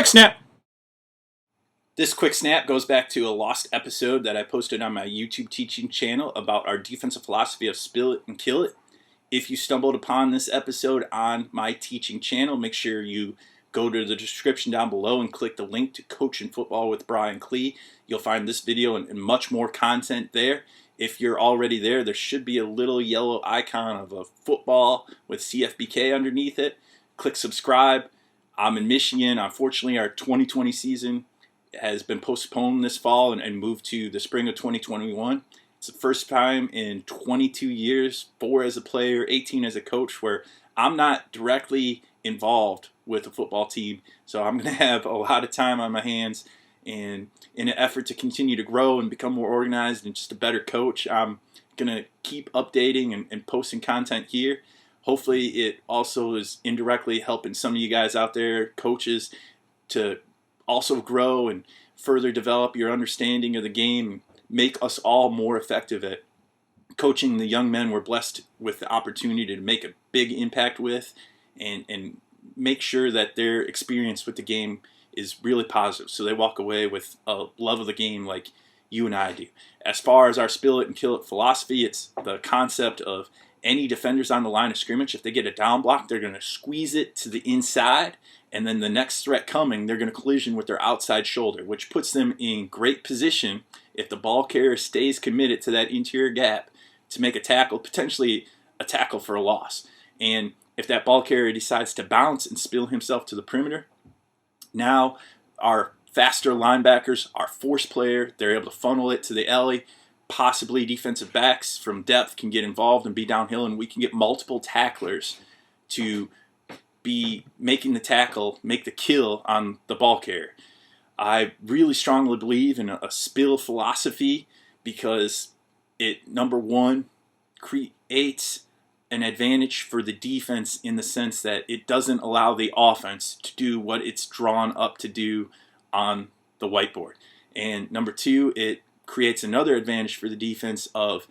Quick snap! This quick snap goes back to a lost episode that I posted on my YouTube teaching channel about our defensive philosophy of spill it and kill it. If you stumbled upon this episode on my teaching channel, make sure you go to the description down below and click the link to Coaching Football with Brian Klee. You'll find this video and much more content there. If you're already there, there should be a little yellow icon of a football with CFBK underneath it. Click subscribe. I'm in Michigan. Unfortunately, our 2020 season has been postponed this fall and moved to the spring of 2021. It's the first time in 22 years, 4 as a player, 18 as a coach, where I'm not directly involved with a football team. So I'm going to have a lot of time on my hands, and in an effort to continue to grow and become more organized and just a better coach, I'm going to keep updating and posting content here. Hopefully it also is indirectly helping some of you guys out there, coaches, to also grow and further develop your understanding of the game and make us all more effective at coaching the young men we're blessed with the opportunity to make a big impact with, and make sure that their experience with the game is really positive so they walk away with a love of the game like you and I do. As far as our spill it and kill it philosophy, it's the concept of any defenders on the line of scrimmage, if they get a down block, they're going to squeeze it to the inside, and then the next threat coming, they're going to collision with their outside shoulder, which puts them in great position if the ball carrier stays committed to that interior gap to make a tackle, potentially a tackle for a loss. And if that ball carrier decides to bounce and spill himself to the perimeter, now our faster linebackers, our force player, they're able to funnel it to the alley. Possibly defensive backs from depth can get involved and be downhill, and we can get multiple tacklers to be making the tackle, make the kill on the ball carrier. I really strongly believe in a spill philosophy because it, number one, creates an advantage for the defense in the sense that it doesn't allow the offense to do what it's drawn up to do on the whiteboard. And number two, it creates another advantage for the defense of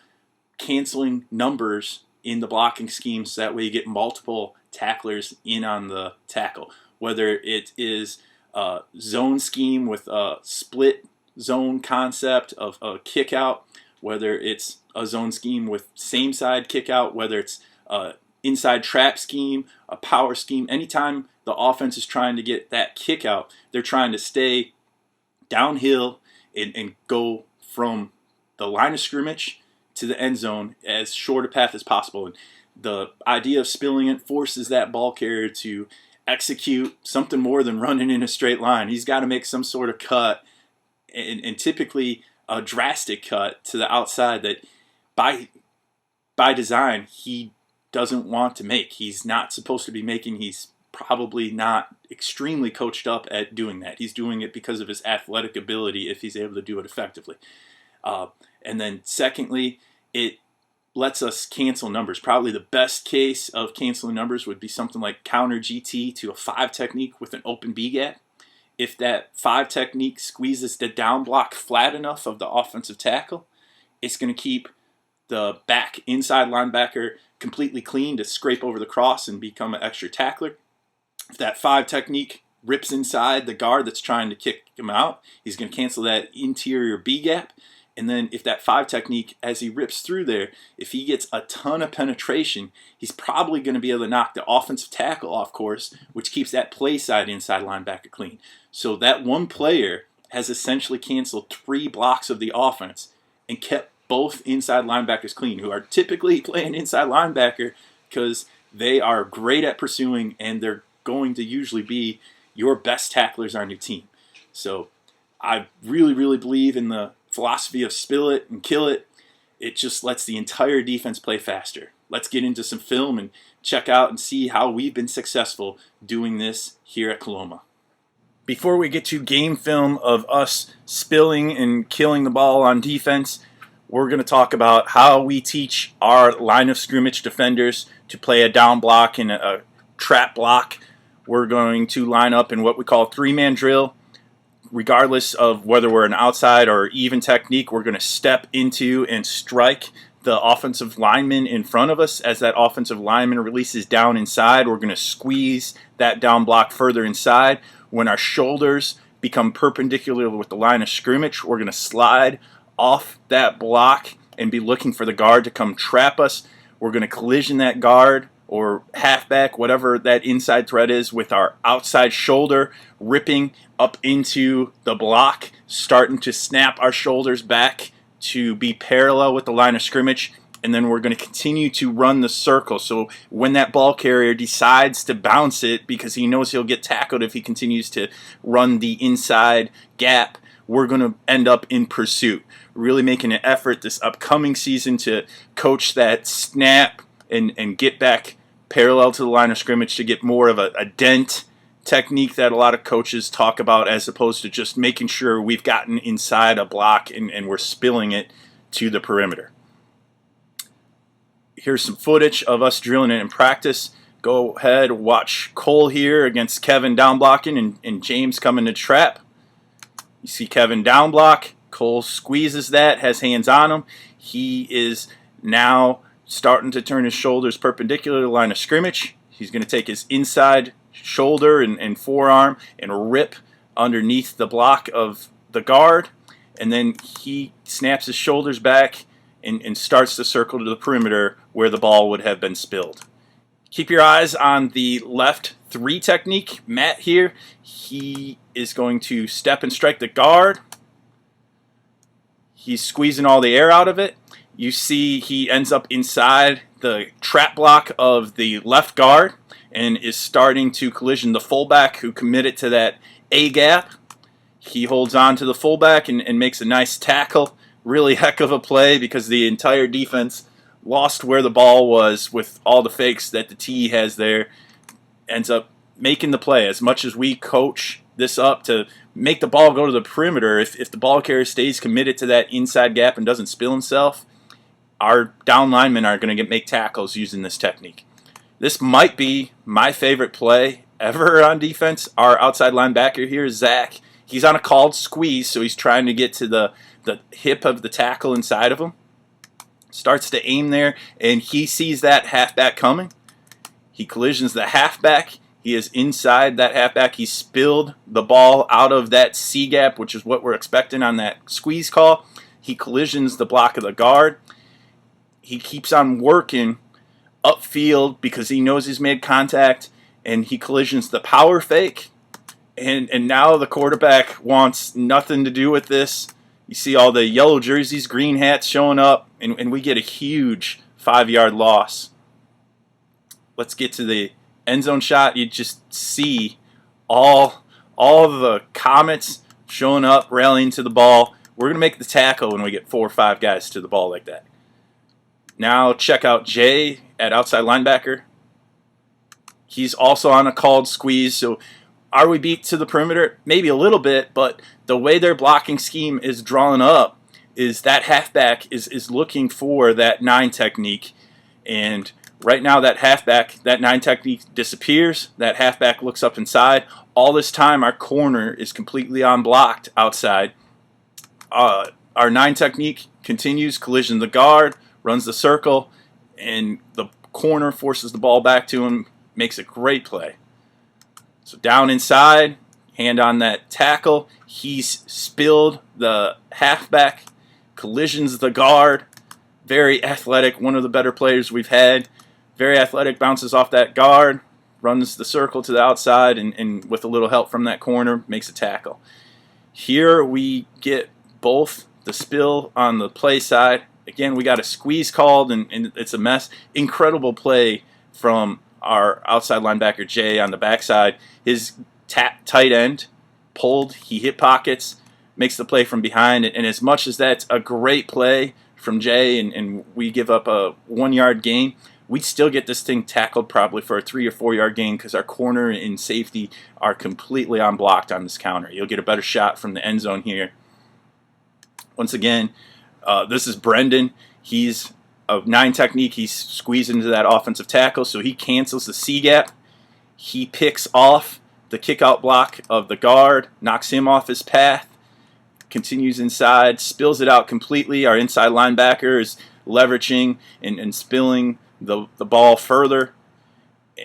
canceling numbers in the blocking scheme, so that way you get multiple tacklers in on the tackle. Whether it is a zone scheme with a split zone concept of a kick out, whether it's a zone scheme with same side kick out, whether it's a inside trap scheme, a power scheme, anytime the offense is trying to get that kick out, they're trying to stay downhill and go from the line of scrimmage to the end zone as short a path as possible. And the idea of spilling it forces that ball carrier to execute something more than running in a straight line. He's got to make some sort of cut, and typically a drastic cut to the outside that by design he doesn't want to make. He's not supposed to be making. He's probably not extremely coached up at doing that. He's doing it because of his athletic ability if he's able to do it effectively. And then secondly, it lets us cancel numbers. Probably the best case of canceling numbers would be something like counter GT to a 5 technique with an open B gap. If that 5 technique squeezes the down block flat enough of the offensive tackle, it's going to keep the back inside linebacker completely clean to scrape over the cross and become an extra tackler. If that 5 technique rips inside the guard that's trying to kick him out, he's going to cancel that interior B gap. And then if that 5 technique, as he rips through there, if he gets a ton of penetration, he's probably going to be able to knock the offensive tackle off course, which keeps that play side inside linebacker clean. So that one player has essentially canceled 3 blocks of the offense and kept both inside linebackers clean, who are typically playing inside linebacker because they are great at pursuing and they're going to usually be your best tacklers on your team. So I really, really believe in the philosophy of spill it and kill it. It just lets the entire defense play faster. Let's get into some film and check out and see how we've been successful doing this here at Coloma. Before we get to game film of us spilling and killing the ball on defense, we're going to talk about how we teach our line of scrimmage defenders to play a down block and a trap block. We're going to line up in what we call a 3-man drill. Regardless of whether we're an outside or even technique, we're going to step into and strike the offensive lineman in front of us. As that offensive lineman releases down inside, we're going to squeeze that down block further inside. When our shoulders become perpendicular with the line of scrimmage, we're going to slide off that block and be looking for the guard to come trap us. We're going to collision that guard or halfback, whatever that inside threat is, with our outside shoulder, ripping up into the block, starting to snap our shoulders back to be parallel with the line of scrimmage. And then we're going to continue to run the circle. So when that ball carrier decides to bounce it because he knows he'll get tackled if he continues to run the inside gap, we're going to end up in pursuit. Really making an effort this upcoming season to coach that snap and get back parallel to the line of scrimmage to get more of a dent technique that a lot of coaches talk about, as opposed to just making sure we've gotten inside a block and we're spilling it to the perimeter. Here's some footage of us drilling it in practice. Go ahead, watch Cole here against Kevin down blocking and James coming to trap. You see Kevin down block. Cole squeezes that, has hands on him. He is now starting to turn his shoulders perpendicular to the line of scrimmage. He's going to take his inside shoulder and forearm and rip underneath the block of the guard. And then he snaps his shoulders back and starts to circle to the perimeter where the ball would have been spilled. Keep your eyes on the left 3 technique. Matt here, he is going to step and strike the guard. He's squeezing all the air out of it. You see he ends up inside the trap block of the left guard and is starting to collision the fullback who committed to that A gap. He holds on to the fullback and makes a nice tackle. Really heck of a play because the entire defense lost where the ball was with all the fakes that the T has there. Ends up making the play. As much as we coach this up to make the ball go to the perimeter, if the ball carrier stays committed to that inside gap and doesn't spill himself, our down linemen are going to make tackles using this technique. This might be my favorite play ever on defense. Our outside linebacker here, Zach, he's on a called squeeze, so he's trying to get to the hip of the tackle inside of him. Starts to aim there, and he sees that halfback coming. He collisions the halfback. He is inside that halfback. He spilled the ball out of that C gap, which is what we're expecting on that squeeze call. He collisions the block of the guard. He keeps on working upfield because he knows he's made contact, and he collisions the power fake. And now the quarterback wants nothing to do with this. You see all the yellow jerseys, green hats showing up, and we get a huge 5-yard loss. Let's get to the end zone shot. You just see all the Comets showing up, rallying to the ball. We're going to make the tackle when we get 4 or 5 guys to the ball like that. Now check out Jay at outside linebacker. He's also on a called squeeze, so are we beat to the perimeter? Maybe a little bit, but the way their blocking scheme is drawn up is that halfback is looking for that 9 technique. And right now that halfback, that 9 technique disappears. That halfback looks up inside. All this time our corner is completely unblocked outside. Our 9 technique continues, collision the guard, runs the circle, and the corner forces the ball back to him, makes a great play. So down inside, hand on that tackle. He's spilled the halfback, collisions the guard. Very athletic, one of the better players we've had. Very athletic, bounces off that guard, runs the circle to the outside, and with a little help from that corner, makes a tackle. Here we get both the spill on the play side. Again, we got a squeeze called, and it's a mess. Incredible play from our outside linebacker, Jay, on the backside. His tight end pulled, he hit pockets, makes the play from behind. And as much as that's a great play from Jay, and we give up a 1-yard gain, we'd still get this thing tackled probably for a 3 or 4 yard gain because our corner and safety are completely unblocked on this counter. You'll get a better shot from the end zone here. Once again, this is Brendan. He's a 9 technique. He's squeezed into that offensive tackle, so he cancels the C gap. He picks off the kick-out block of the guard, knocks him off his path, continues inside, spills it out completely. Our inside linebacker is leveraging and spilling the ball further.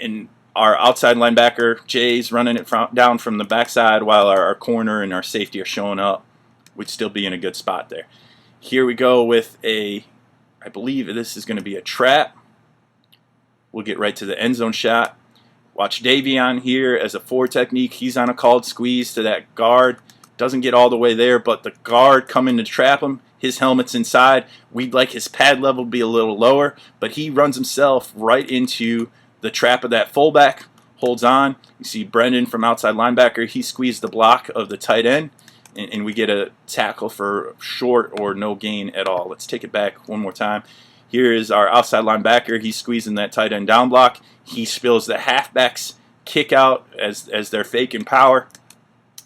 And our outside linebacker, Jay's running it down from the backside while our corner and our safety are showing up. We'd still be in a good spot there. Here we go with I believe this is going to be a trap. We'll get right to the end zone shot. Watch Davion here as a 4 technique. He's on a called squeeze to that guard. Doesn't get all the way there, but the guard coming to trap him. His helmet's inside. We'd like his pad level to be a little lower, but he runs himself right into the trap of that fullback. Holds on. You see Brendan from outside linebacker. He squeezed the block of the tight end, and we get a tackle for short or no gain at all. Let's take it back one more time. Here is our outside linebacker. He's squeezing that tight end down block. He spills the halfback's kick out as they're faking power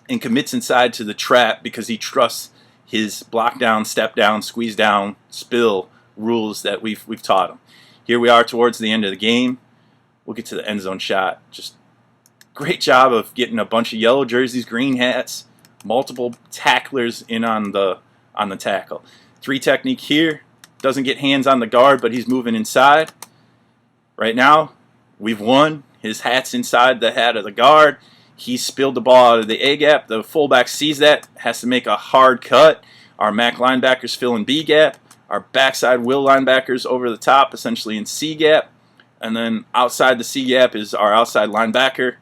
and commits inside to the trap because he trusts his block down, step down, squeeze down, spill rules that we've taught him. Here we are towards the end of the game. We'll get to the end zone shot. Just great job of getting a bunch of yellow jerseys, green hats, multiple tacklers in on the tackle. 3 technique here. Doesn't get hands on the guard, but he's moving inside. Right now, we've won. His hat's inside the hat of the guard. He spilled the ball out of the A gap. The fullback sees that, has to make a hard cut. Our MAC linebackers fill in B gap. Our backside will linebackers over the top, essentially in C gap. And then outside the C gap is our outside linebacker.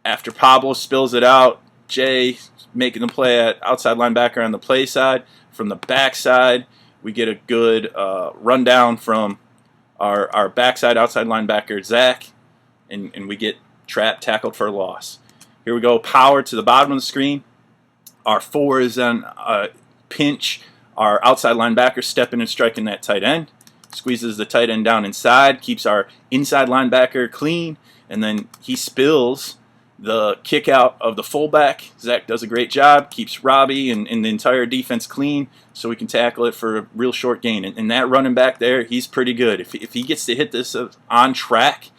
After Pablo spills it out, Jay making the play at outside linebacker on the play side. From the backside, we get a good rundown from our backside outside linebacker, Zach, and we get trapped, tackled for a loss. Here we go, power to the bottom of the screen. Our 4 is on a pinch. Our outside linebacker stepping and striking that tight end. Squeezes the tight end down inside, keeps our inside linebacker clean, and then he spills the kick out of the fullback. Zach does a great job, keeps Robbie and the entire defense clean so we can tackle it for a real short gain. And that running back there, he's pretty good. If he gets to hit this on track,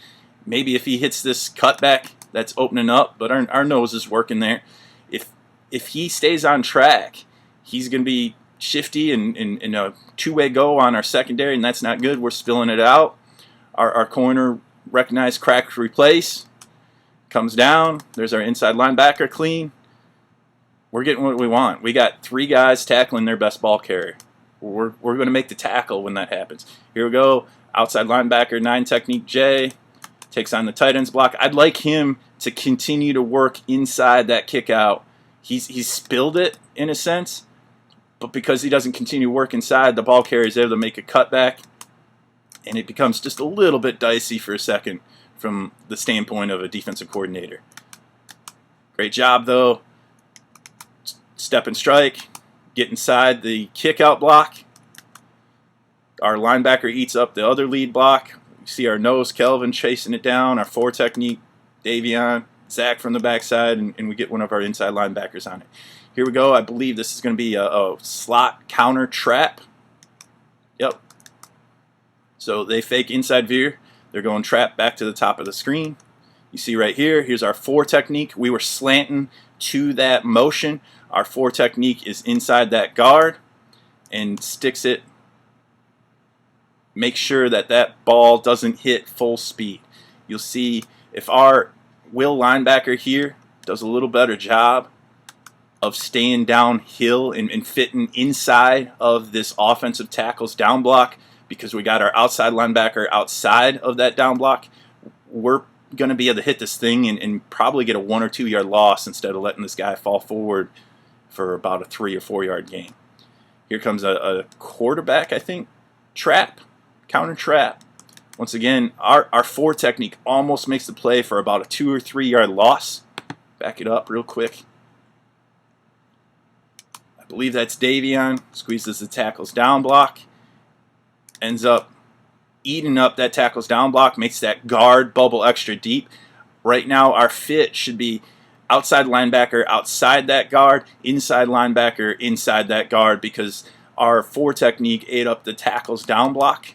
maybe if he hits this cutback that's opening up, but our nose is working there. If he stays on track, he's going to be shifty and a two-way go on our secondary, and that's not good. We're spilling it out. Our corner recognized, crack, replace. Comes down. There's our inside linebacker clean. We're getting what we want. We got 3 guys tackling their best ball carrier. We're going to make the tackle when that happens. Here we go. Outside linebacker, 9 technique J. Takes on the tight end's block. I'd like him to continue to work inside that kick out. He's spilled it in a sense, but because he doesn't continue to work inside, the ball carrier is able to make a cutback, and it becomes just a little bit dicey for a second from the standpoint of a defensive coordinator. Great job, though. Step and strike. Get inside the kick-out block. Our linebacker eats up the other lead block. You see our nose, Kelvin, chasing it down. Our 4 technique, Davion, Zach from the backside, and we get one of our inside linebackers on it. Here we go. I believe this is going to be a slot counter trap. Yep. So they fake inside veer. They're going trap back to the top of the screen. You see right here, here's our 4 technique. We were slanting to that motion. Our 4 technique is inside that guard and sticks it. Make sure that that ball doesn't hit full speed. You'll see if our will linebacker here does a little better job of staying downhill and fitting inside of this offensive tackle's down block, because we got our outside linebacker outside of that down block, we're going to be able to hit this thing and probably get a 1 or 2 yard loss instead of letting this guy fall forward for about a 3 or 4 yard gain. Here comes a quarterback, I think, trap, counter trap. Once again, our 4 technique almost makes the play for about a 2 or 3 yard loss. Back it up real quick. I believe that's Davion. Squeezes the tackle's down block. Ends up eating up that tackle's down block. Makes that guard bubble extra deep. Right now, our fit should be outside linebacker outside that guard, inside linebacker inside that guard, because our 4 technique ate up the tackle's down block.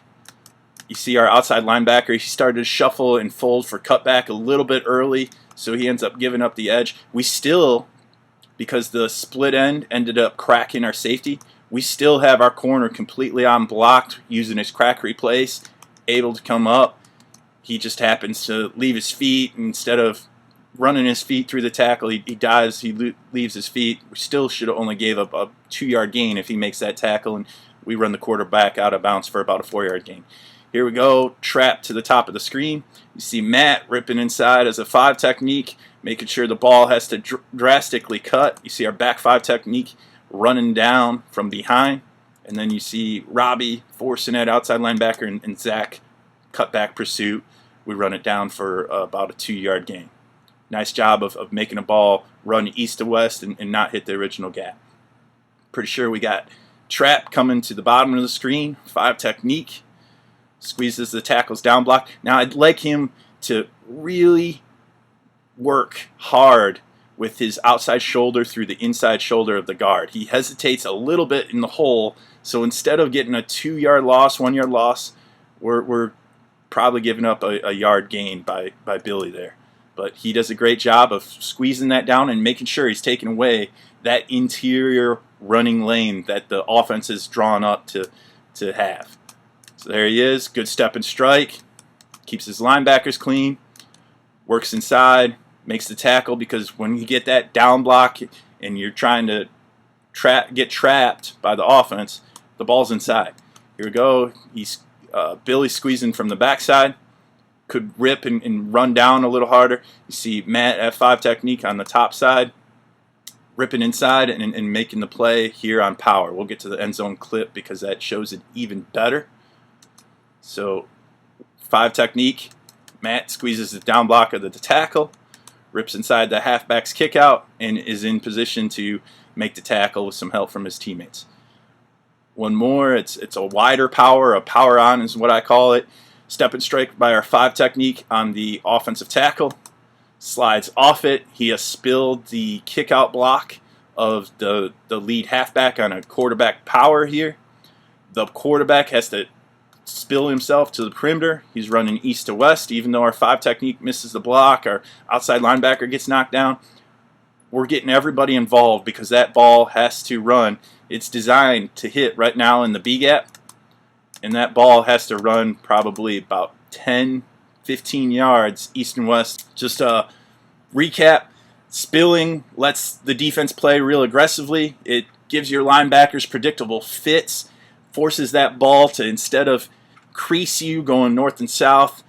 You see our outside linebacker, he started to shuffle and fold for cutback a little bit early, so he ends up giving up the edge. We still, because the split end ended up cracking our safety, we still have our corner completely unblocked using his crack replace, able to come up. He just happens to leave his feet. Instead of running his feet through the tackle, he dives, he leaves his feet. We still should have only gave up a 2-yard gain if he makes that tackle, and we run the quarterback out of bounds for about a 4-yard gain. Here we go, trap to the top of the screen. You see Matt ripping inside as a 5 technique, making sure the ball has to drastically cut. You see our back 5 technique running down from behind. And then you see Robbie forcing that outside linebacker, and Zach cut back pursuit. We run it down for about a 2-yard gain. Nice job of making a ball run east to west and not hit the original gap. Pretty sure we got trap coming to the bottom of the screen, 5 technique. Squeezes the tackles down block. Now I'd like him to really work hard with his outside shoulder through the inside shoulder of the guard. He hesitates a little bit in the hole, so instead of getting a 2-yard loss, 1-yard loss, we're probably giving up a yard gain by Billy there. But he does a great job of squeezing that down and making sure he's taking away that interior running lane that the offense is drawn up to have. So there he is, good step and strike, keeps his linebackers clean, works inside, makes the tackle, because when you get that down block and you're trying to get trapped by the offense, the ball's inside. Here we go, he's Billy squeezing from the backside, could rip and run down a little harder. You see Matt at 5 technique on the top side, ripping inside and making the play here on power. We'll get to the end zone clip because that shows it even better. So 5 technique, Matt squeezes the down block of the tackle, rips inside the halfback's kick out, and is in position to make the tackle with some help from his teammates. One more, it's a wider power, a power on is what I call it. Step and strike by our 5 technique on the offensive tackle. Slides off it. He has spilled the kick out block of the lead halfback on a quarterback power here. The quarterback has to spill himself to the perimeter. He's running east to west. Even though our 5 technique misses the block, our outside linebacker gets knocked down, we're getting everybody involved because that ball has to run. It's designed to hit right now in the B gap, and that ball has to run probably about 10-15 yards east and west. Just a recap, spilling lets the defense play real aggressively. It gives your linebackers predictable fits, forces that ball to, instead of crease you going north and south,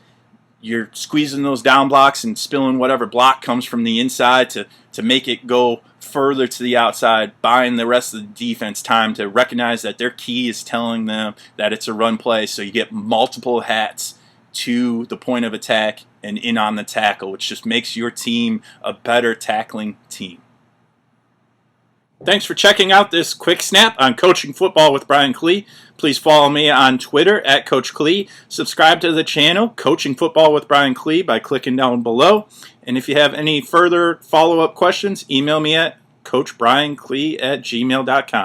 you're squeezing those down blocks and spilling whatever block comes from the inside to make it go further to the outside, buying the rest of the defense time to recognize that their key is telling them that it's a run play, so you get multiple hats to the point of attack and in on the tackle, which just makes your team a better tackling team. Thanks for checking out this quick snap on Coaching Football with Brian Klee. Please follow me on Twitter at Coach Klee. Subscribe to the channel, Coaching Football with Brian Klee, by clicking down below. And if you have any further follow-up questions, email me at coachbrienklee@gmail.com.